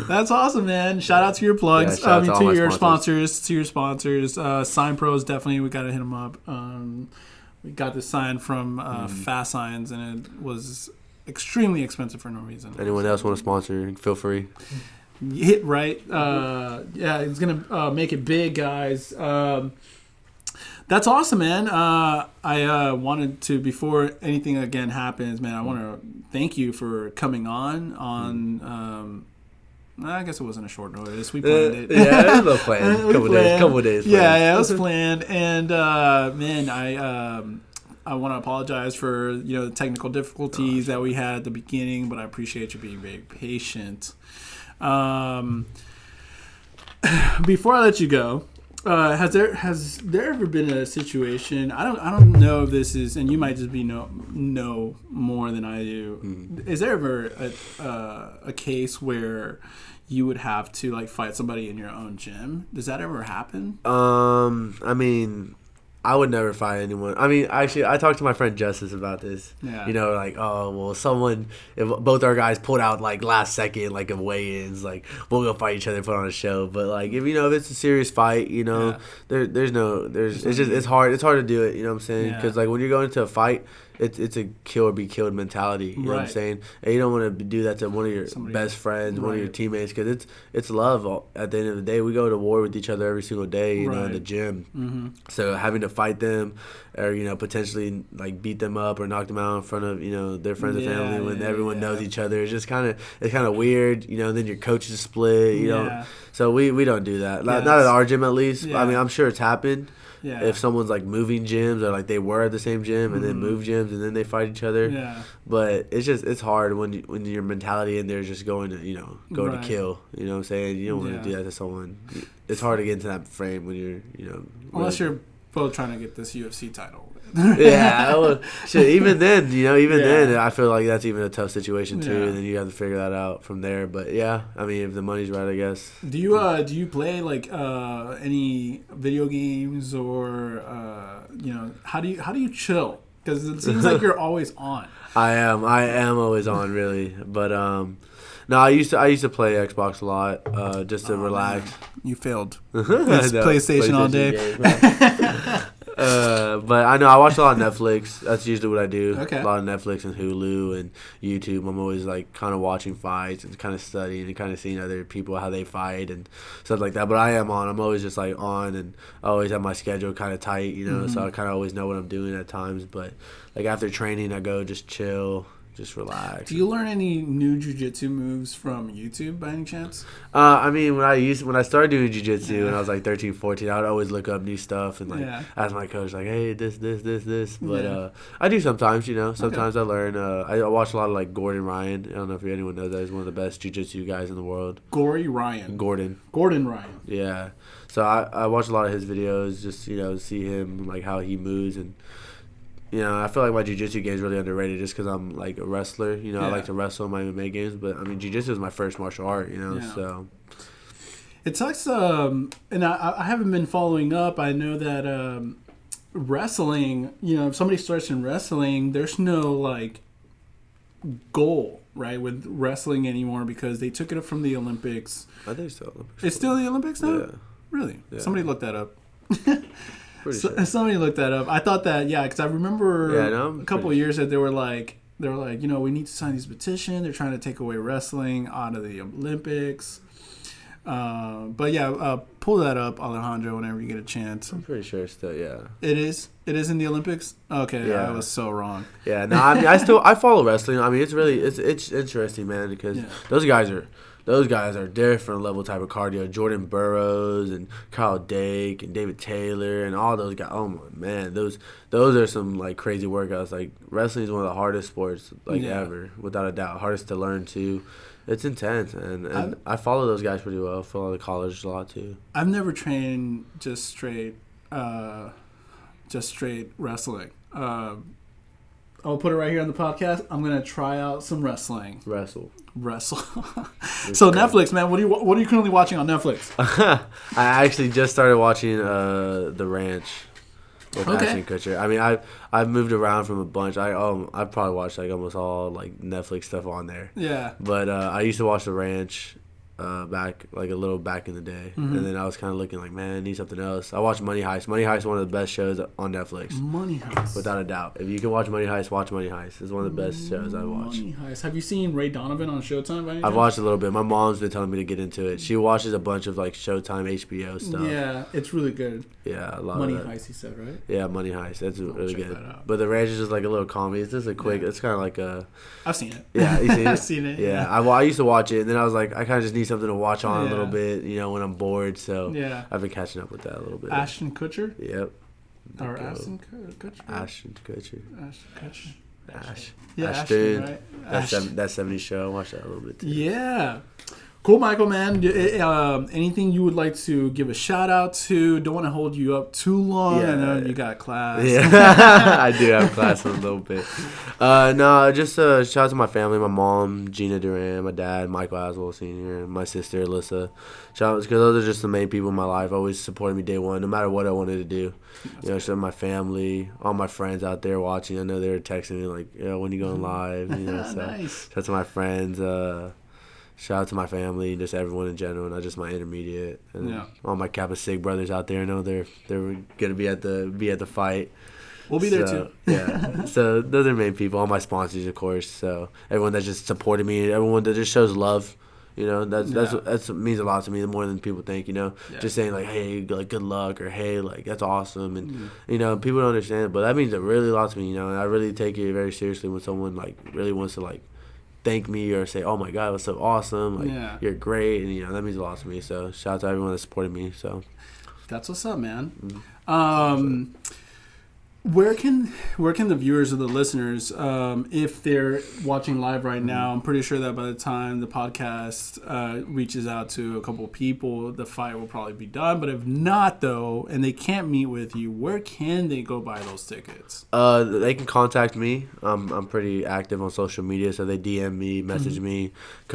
A: That's awesome, man. Shout out to your plugs. To your sponsors. Sign Pros, definitely, we got to hit them up. We got this sign from Fast Signs, and it was extremely expensive for no reason.
B: Anyone else want to sponsor? Feel free.
A: Hit right. It's gonna make it big, guys. That's awesome, man. I wanted to, before anything again happens, man, I want to thank you for coming on. I guess it wasn't a short notice. We planned it.
B: Yeah, it was a little planned. Couple days.
A: Yeah, it was planned. And man, I want to apologize for, you know, the technical difficulties that we had at the beginning, but I appreciate you being very patient. Before I let you go, has there ever been a situation? I don't know if this is, and you might just be know more than I do. Mm-hmm. Is there ever a case where you would have to like fight somebody in your own gym? Does that ever happen?
B: I mean, I would never fight anyone. I mean, actually, I talked to my friend Justice about this. Yeah. You know, like, oh, well, if both our guys pulled out, like, last second, like, of weigh-ins, like, we'll go fight each other and put on a show. But, like, if it's a serious fight, you know, it's hard. It's hard to do it, you know what I'm saying? Because, like, when you're going into a fight, it's a kill or be killed mentality. You know what I'm saying? And you don't want to do that to one of your best friends, one of your teammates, because it's love. At the end of the day, we go to war with each other every single day, you know, in the gym. Mm-hmm. So having to fight them, or you know, potentially like beat them up or knock them out in front of, you know, their friends and family when everyone knows each other, it's just kind of weird. You know, then your coaches split. You know, so we don't do that. Not at our gym, at least. Yeah. I mean, I'm sure it's happened.
A: Yeah.
B: if someone's like moving gyms or like they were at the same gym and then move gyms and then they fight each other.
A: Yeah.
B: But it's hard when your mentality in there is just going to to kill. You know what I'm saying? You don't want to do that to someone. It's hard to get into that frame when you're
A: unless you're both trying to get this UFC title.
B: Well, shit, even then, then I feel like that's even a tough situation too, and then you have to figure that out from there. But yeah, I mean, if the money's right, I guess.
A: Do you play like any video games or how do you chill? Because it seems like you're always on.
B: I am always on, really. But no, I used to play Xbox a lot, just to relax.
A: Man. You failed. It's PlayStation all day.
B: But I know I watch a lot of Netflix. That's usually what I do.
A: Okay.
B: A lot of Netflix and Hulu and YouTube. I'm always like kind of watching fights and kind of studying and kind of seeing other people how they fight and stuff like that. But I am on. I'm always just like on, and I always have my schedule kind of tight, so I kind of always know what I'm doing at times. But like after training, I go just chill. Just relax.
A: Do you learn any new jiu-jitsu moves from YouTube by any chance?
B: I mean, when I started doing jiu-jitsu when I was like 13, 14, I would always look up new stuff and ask my coach like, hey, this. But I do sometimes, Sometimes I learn. I watch a lot of like Gordon Ryan. I don't know if anyone knows that. He's one of the best jiu-jitsu guys in the world. Gordon Ryan. Yeah. So I watch a lot of his videos just, see him, like how he moves and... I feel like my jiu-jitsu game is really underrated just because I'm, like, a wrestler. I like to wrestle in my MMA games. But, I mean, jiu-jitsu is my first martial art, so...
A: It sucks, and I haven't been following up. I know that wrestling, if somebody starts in wrestling, there's no, like, goal, right, with wrestling anymore because they took it up from the Olympics.
B: I think it's still Olympics.
A: It's still the Olympics now?
B: Yeah.
A: Really?
B: Yeah.
A: Somebody look that up.
B: Sure.
A: Somebody looked that up. I thought that, because I remember a couple of years that they were like, we need to sign these petition. They're trying to take away wrestling out of the Olympics. But pull that up, Alejandro, whenever you get a chance.
B: I'm pretty sure it's still,
A: It is? It is in the Olympics? Okay, I was so wrong.
B: Yeah, no, I mean, I follow wrestling. I mean, it's interesting, man, because those guys are different level type of cardio. Jordan Burroughs and Kyle Dake and David Taylor and all those guys. Oh, man, those are some, like, crazy workouts. Like, wrestling is one of the hardest sports, ever, without a doubt. Hardest to learn, too. It's intense, and I follow those guys pretty well. I follow the college a lot, too.
A: I've never trained just straight wrestling. I'll put it right here on the podcast. I'm going to try out some wrestling.
B: Wrestle.
A: So Netflix, man, what are you currently watching on Netflix?
B: I actually just started watching The Ranch with Ashton Kutcher. I mean, I've moved around from a bunch. I've probably watched like almost all like Netflix stuff on there.
A: Yeah.
B: But I used to watch The Ranch back in the day, and then I was kind of looking like, man, I need something else. I watched Money Heist. Money Heist is one of the best shows on Netflix.
A: Money Heist,
B: without a doubt. If you can watch Money Heist, watch Money Heist. It's one of the best shows I watched.
A: Money Heist. Have you seen Ray Donovan on Showtime? By any
B: I've
A: chance?
B: watched a little bit. My mom's been telling me to get into it. She watches a bunch of like Showtime, HBO stuff.
A: Yeah, it's really good.
B: Yeah, a lot
A: Money
B: of that.
A: Heist, he said, right?
B: Yeah, Money Heist. That's really
A: check
B: good.
A: that out.
B: But The Ranch is just like a little comedy. It's just a quick. It's kind of like a.
A: I've seen it.
B: Yeah, you seen it?
A: I've seen it.
B: Yeah, I used to watch it, and then I was like, I kind of just need something to watch on a little bit, when I'm bored. So I've been catching up with that a little bit.
A: Ashton Kutcher.
B: Yep.
A: Or Ashton Kutcher.
B: Ashton Kutcher.
A: Ash.
B: Yeah,
A: Ashton, right?
B: That 70s show. I watched that a little bit too.
A: Yeah. Cool, Michael, man. Anything you would like to give a shout out to? Don't want to hold you up too long. I know you got class.
B: Yeah, I do have class a little bit. No, just shout out to my family, my mom, Gina Duran, my dad, Michael Aswell Sr., and my sister, Alyssa. Shout out, because those are just the main people in my life. Always supported me day one, no matter what I wanted to do. Shout out my family, all my friends out there watching. I know they were texting me like, when you going live? So
A: Nice.
B: shout out to my friends. Shout out to my family, just everyone in general, not just my intermediate, and all my Kappa Sig brothers out there. I know they're gonna be at the fight.
A: We'll be there too.
B: Yeah. So those are the main people. All my sponsors, of course. So everyone that just supported me, everyone that just shows love. That's means a lot to me more than people think. Just saying like, hey, like good luck, or hey, like that's awesome, and people don't understand it, but that means a really lot to me. And I really take it very seriously when someone like really wants to like thank me or say, oh my god, it was so awesome, like you're great, and that means a lot to me. So shout out to everyone that supported me. So
A: that's what's up, man. Where can the viewers or the listeners, if they're watching live right now, I'm pretty sure that by the time the podcast reaches out to a couple of people, the fight will probably be done. But if not, though, and they can't meet with you, where can they go buy those tickets?
B: They can contact me. I'm pretty active on social media, so they DM me, message me. They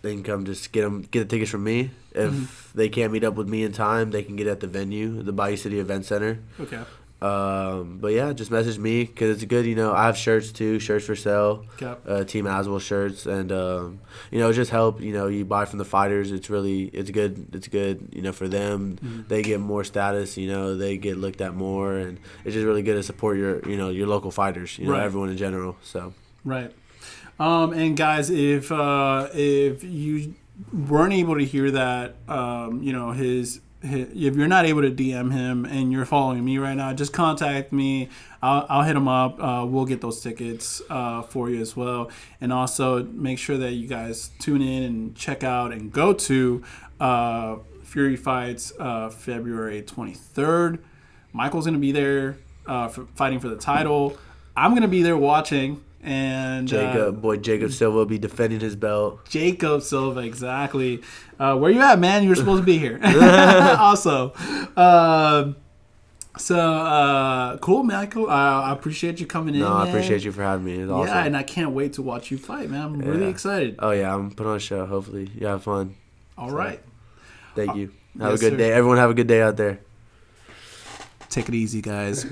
B: can come just get the tickets from me. If they can't meet up with me in time, they can get at the venue, the Bayou City Event Center.
A: Okay.
B: But yeah, just message me because it's good. I have shirts too, shirts for sale.
A: Okay.
B: Team Aswell shirts, and just help. You buy from the fighters. It's good. It's good. For them, they get more status. They get looked at more, and it's just really good to support your local fighters.
A: Right.
B: Everyone in general. So.
A: Right. And guys, if you weren't able to hear that, if you're not able to DM him and you're following me right now, just contact me. I'll hit him up. We'll get those tickets for you as well. And also make sure that you guys tune in and check out and go to Fury Fights February 23rd. Michael's going to be there fighting for the title. I'm going to be there watching. And
B: Jacob Silva will be defending his belt.
A: Jacob Silva, exactly. Where you at, man? You were supposed to be here. Also. Cool, Michael. I appreciate you coming in.
B: No, I appreciate you for having me. It's awesome.
A: Yeah, and I can't wait to watch you fight, man. I'm really excited.
B: Oh, yeah. I'm putting on a show. Hopefully you have fun.
A: All right.
B: Thank you. Have a good day. Everyone have a good day out there.
A: Take it easy, guys.